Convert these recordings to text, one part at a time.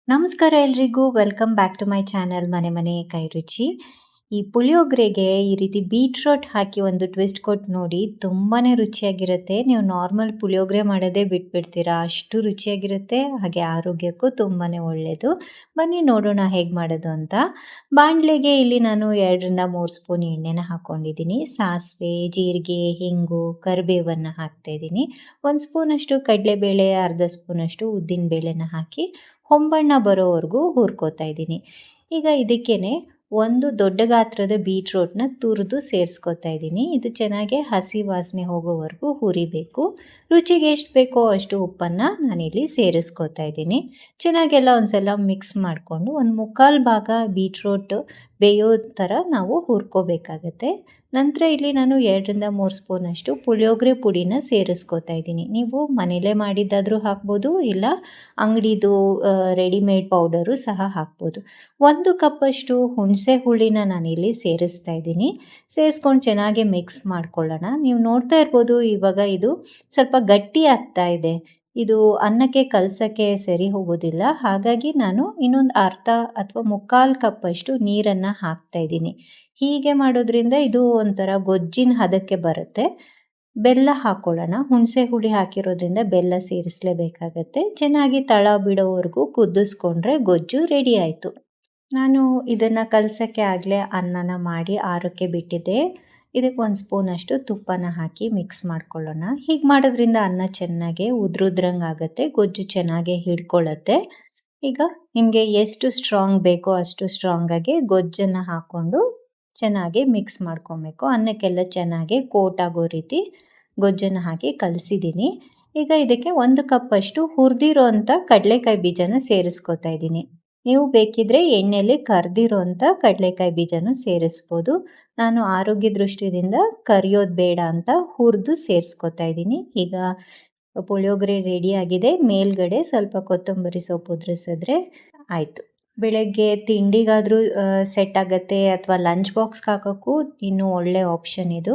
ನಮಸ್ಕಾರ ಎಲ್ರಿಗೂ. Welcome back to my channel ಮನೆ ಮನೆ ಕೈ ರುಚಿ. ಈ ಪುಳಿಯೋಗರೆಗೆ ಈ ರೀತಿ ಬೀಟ್ರೋಟ್ ಹಾಕಿ ಒಂದು ಟ್ವಿಸ್ಟ್ ಕೊಟ್ಟು ನೋಡಿ, ತುಂಬಾ ರುಚಿಯಾಗಿರುತ್ತೆ. ನೀವು ನಾರ್ಮಲ್ ಪುಳಿಯೋಗರೆ ಮಾಡೋದೇ ಬಿಟ್ಬಿಡ್ತೀರಾ, ಅಷ್ಟು ರುಚಿಯಾಗಿರುತ್ತೆ. ಹಾಗೆ ಆರೋಗ್ಯಕ್ಕೂ ತುಂಬಾ ಒಳ್ಳೆಯದು. ಬನ್ನಿ ನೋಡೋಣ ಹೇಗೆ ಮಾಡೋದು ಅಂತ. ಬಾಣಲೆಗೆ ಇಲ್ಲಿ ನಾನು 2 ರಿಂದ 3 ಸ್ಪೂನ್ ಎಣ್ಣೆನ ಹಾಕ್ಕೊಂಡಿದ್ದೀನಿ. ಸಾಸಿವೆ, ಜೀರಿಗೆ, ಹಿಂಗು, ಕರಿಬೇವನ್ನು ಹಾಕ್ತಾಯಿದ್ದೀನಿ. 1 ಸ್ಪೂನಷ್ಟು ಕಡಲೆಬೇಳೆ, ಅರ್ಧ ಸ್ಪೂನಷ್ಟು ಉದ್ದಿನಬೇಳೆನ ಹಾಕಿ ಹೊಂಬಣ್ಣ ಬರೋವರೆಗೂ ಹುರ್ಕೋತಾ ಇದ್ದೀನಿ. ಈಗ ಇದಕ್ಕೇನೆ ಒಂದು ದೊಡ್ಡ ಗಾತ್ರದ ಬೀಟ್ರೋಟ್ನ ತುರಿದು ಸೇರಿಸ್ಕೊತಾ ಇದ್ದೀನಿ. ಇದು ಚೆನ್ನಾಗಿ ಹಸಿ ವಾಸನೆ ಹೋಗೋವರೆಗೂ ಹುರಿಬೇಕು. ರುಚಿಗೆ ಎಷ್ಟು ಬೇಕೋ ಅಷ್ಟು ಉಪ್ಪನ್ನು ನಾನಿಲ್ಲಿ ಸೇರಿಸ್ಕೊತಾ ಇದ್ದೀನಿ. ಚೆನ್ನಾಗೆಲ್ಲ ಒಂದ್ಸಲ ಮಿಕ್ಸ್ ಮಾಡಿಕೊಂಡು ಒಂದು ಮುಕ್ಕಾಲು ಭಾಗ ಬೀಟ್ರೋಟ್ ಬೇಯೋ ಥರ ನಾವು ಹುರ್ಕೋಬೇಕಾಗತ್ತೆ. ನಂತರ ಇಲ್ಲಿ ನಾನು 2 ರಿಂದ 3 ಸ್ಪೂನಷ್ಟು ಪುಳಿಯೋಗರೆ ಪುಡಿನ ಸೇರಿಸ್ಕೊತಾ ಇದ್ದೀನಿ. ನೀವು ಮನೇಲೇ ಮಾಡಿದ್ದಾದರೂ ಹಾಕ್ಬೋದು, ಇಲ್ಲ ಅಂಗಡಿದು ರೆಡಿಮೇಡ್ ಪೌಡರು ಸಹ ಹಾಕ್ಬೋದು. 1 ಕಪ್ಪಷ್ಟು ಹುಣಸೆ ಹುಳಿನ ನಾನಿಲ್ಲಿ ಸೇರಿಸ್ತಾ ಇದ್ದೀನಿ. ಸೇರಿಸ್ಕೊಂಡು ಚೆನ್ನಾಗಿ ಮಿಕ್ಸ್ ಮಾಡ್ಕೊಳ್ಳೋಣ. ನೀವು ನೋಡ್ತಾ ಇರ್ಬೋದು ಇವಾಗ ಇದು ಸ್ವಲ್ಪ ಗಟ್ಟಿ ಆಗ್ತಾ ಇದೆ. ಇದು ಅನ್ನಕ್ಕೆ ಕಲಸೋಕ್ಕೆ ಸರಿ ಹೋಗೋದಿಲ್ಲ. ಹಾಗಾಗಿ ನಾನು ಇನ್ನೊಂದು ಅರ್ಧ ಅಥವಾ ಮುಕ್ಕಾಲು ಕಪ್ಪಷ್ಟು ನೀರನ್ನು ಹಾಕ್ತಾ ಇದ್ದೀನಿ. ಹೀಗೆ ಮಾಡೋದ್ರಿಂದ ಇದು ಒಂಥರ ಗೊಜ್ಜಿನ ಹದಕ್ಕೆ ಬರುತ್ತೆ. ಬೆಲ್ಲ ಹಾಕ್ಕೊಳ್ಳೋಣ. ಹುಣಸೆ ಹುಳಿ ಹಾಕಿರೋದ್ರಿಂದ ಬೆಲ್ಲ ಸೇರಿಸಲೇಬೇಕಾಗತ್ತೆ. ಚೆನ್ನಾಗಿ ತಳ ಬಿಡೋವರೆಗೂ ಕುದಿಸ್ಕೊಂಡ್ರೆ ಗೊಜ್ಜು ರೆಡಿ ಆಯಿತು. ನಾನು ಇದನ್ನು ಕಲಸೋಕ್ಕೆ ಆಗಲೇ ಅನ್ನನ ಮಾಡಿ ಆರೋಕ್ಕೆ ಬಿಟ್ಟಿದ್ದೆ. ಇದಕ್ಕೆ 1 ಸ್ಪೂನಷ್ಟು ತುಪ್ಪನ ಹಾಕಿ ಮಿಕ್ಸ್ ಮಾಡ್ಕೊಳ್ಳೋಣ. ಹೀಗೆ ಮಾಡೋದ್ರಿಂದ ಅನ್ನ ಚೆನ್ನಾಗಿ ಉದ್ರುದ್ರಂಗೆ ಆಗುತ್ತೆ, ಗೊಜ್ಜು ಚೆನ್ನಾಗಿ ಹಿಡ್ಕೊಳ್ಳುತ್ತೆ. ಈಗ ನಿಮಗೆ ಎಷ್ಟು ಸ್ಟ್ರಾಂಗ್ ಬೇಕೋ ಅಷ್ಟು ಸ್ಟ್ರಾಂಗಾಗಿ ಗೊಜ್ಜನ್ನು ಹಾಕ್ಕೊಂಡು ಚೆನ್ನಾಗಿ ಮಿಕ್ಸ್ ಮಾಡ್ಕೊಬೇಕು. ಅನ್ನಕ್ಕೆಲ್ಲ ಚೆನ್ನಾಗಿ ಕೋಟ್ ಆಗೋ ರೀತಿ ಗೊಜ್ಜನ್ನು ಹಾಕಿ ಕಲಸಿದ್ದೀನಿ. ಈಗ ಇದಕ್ಕೆ 1 ಕಪ್ಪಷ್ಟು ಹುರಿದಿರೋ ಅಂಥ ಕಡಲೆಕಾಯಿ ಬೀಜನ ಸೇರಿಸ್ಕೊತಾ ಇದ್ದೀನಿ. ನೀವು ಬೇಕಿದ್ರೆ ಎಣ್ಣೆಯಲ್ಲಿ ಕರೆದಿರೋಂಥ ಕಡಲೆಕಾಯಿ ಬೀಜನೂ ಸೇರಿಸ್ಬೋದು. ನಾನು ಆರೋಗ್ಯ ದೃಷ್ಟಿಯಿಂದ ಕರಿಯೋದು ಬೇಡ ಅಂತ ಹುರಿದು ಸೇರಿಸ್ಕೊತಾ ಇದ್ದೀನಿ. ಈಗ ಪುಳಿಯೋಗರೆ ರೆಡಿಯಾಗಿದೆ. ಮೇಲ್ಗಡೆ ಸ್ವಲ್ಪ ಕೊತ್ತಂಬರಿ ಸೊಪ್ಪು ಉದುರಿಸಿದ್ರೆ ಆಯಿತು. ಬೆಳಗ್ಗೆ ತಿಂಡಿಗಾದರೂ ಸೆಟ್ ಆಗುತ್ತೆ, ಅಥವಾ ಲಂಚ್ ಬಾಕ್ಸ್ಗೆ ಹಾಕೋಕ್ಕೂ ಇನ್ನೂ ಒಳ್ಳೆ ಆಪ್ಷನ್ ಇದು.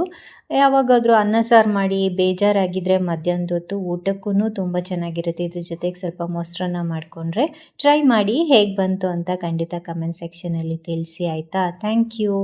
ಯಾವಾಗಾದರೂ ಅನ್ನ ಸಾರು ಮಾಡಿ ಬೇಜಾರಾಗಿದ್ದರೆ ಮಧ್ಯಾಹ್ನದ ಹೊತ್ತು ಊಟಕ್ಕೂ ತುಂಬ ಚೆನ್ನಾಗಿರುತ್ತೆ. ಇದ್ರ ಜೊತೆಗೆ ಸ್ವಲ್ಪ ಮೊಸರನ್ನ ಮಾಡಿಕೊಂಡ್ರೆ ಟ್ರೈ ಮಾಡಿ. ಹೇಗೆ ಬಂತು ಅಂತ ಖಂಡಿತ ಕಮೆಂಟ್ ಸೆಕ್ಷನಲ್ಲಿ ತಿಳಿಸಿ ಆಯಿತಾ. Thank you.